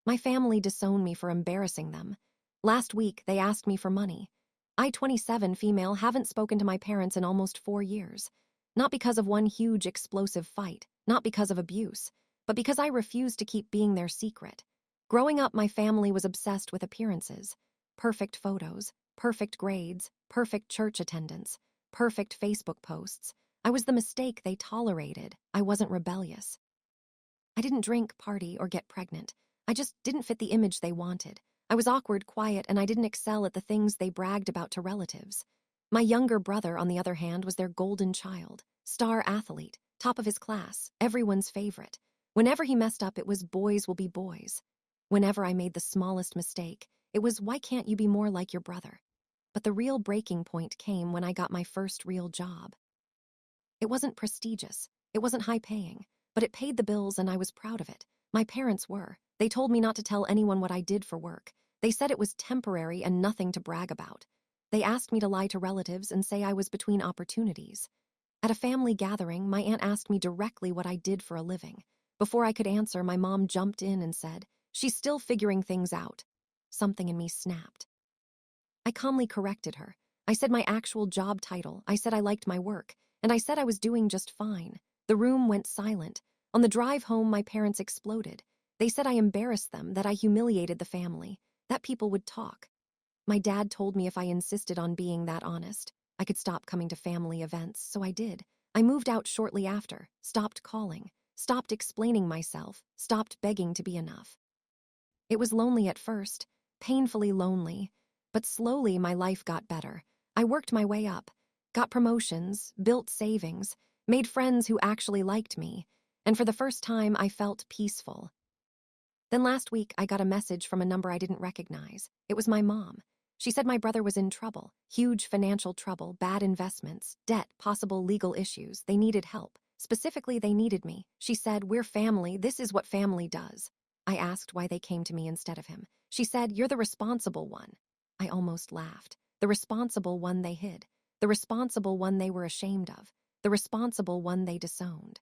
My family disowned me for embarrassing them. Last week, they asked me for money. I, 27 female, haven't spoken to my parents in almost 4 years. Not because of one huge explosive fight, not because of abuse, but because I refused to keep being their secret. Growing up, my family was obsessed with appearances. Perfect photos, perfect grades, perfect church attendance, perfect Facebook posts. I was the mistake they tolerated. I wasn't rebellious. I didn't drink, party, or get pregnant. I just didn't fit the image they wanted. I was awkward, quiet, and I didn't excel at the things they bragged about to relatives. My younger brother, on the other hand, was their golden child. Star athlete, top of his class, everyone's favorite. Whenever he messed up, it was boys will be boys. Whenever I made the smallest mistake, it was why can't you be more like your brother? But the real breaking point came when I got my first real job. It wasn't prestigious, it wasn't high-paying, but it paid the bills and I was proud of it. My parents were. They told me not to tell anyone what I did for work. They said it was temporary and nothing to brag about. They asked me to lie to relatives and say I was between opportunities. At a family gathering, my aunt asked me directly what I did for a living. Before I could answer, my mom jumped in and said, "She's still figuring things out." Something in me snapped. I calmly corrected her. I said my actual job title, I said I liked my work, and I said I was doing just fine. The room went silent. On the drive home, my parents exploded. They said I embarrassed them, that I humiliated the family, that people would talk. My dad told me if I insisted on being that honest, I could stop coming to family events, so I did. I moved out shortly after, stopped calling, stopped explaining myself, stopped begging to be enough. It was lonely at first, painfully lonely, but slowly my life got better. I worked my way up, got promotions, built savings, made friends who actually liked me, and for the first time I felt peaceful. Then last week I got a message from a number I didn't recognize. It was my mom. She said my brother was in trouble, huge financial trouble, bad investments, debt, possible legal issues. They needed help. Specifically, they needed me. She said, "We're family. This is what family does." I asked why they came to me instead of him. She said, "You're the responsible one." I almost laughed. The responsible one they hid. The responsible one they were ashamed of. The responsible one they disowned.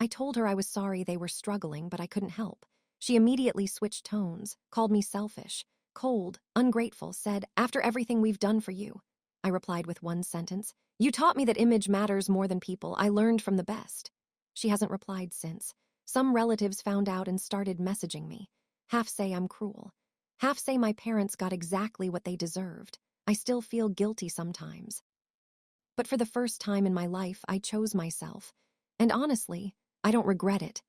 I told her I was sorry they were struggling, but I couldn't help. She immediately switched tones, called me selfish, cold, ungrateful, said, "After everything we've done for you." I replied with one sentence, "You taught me that image matters more than people. I learned from the best." She hasn't replied since. Some relatives found out and started messaging me. Half say I'm cruel. Half say my parents got exactly what they deserved. I still feel guilty sometimes. But for the first time in my life, I chose myself. And honestly, I don't regret it.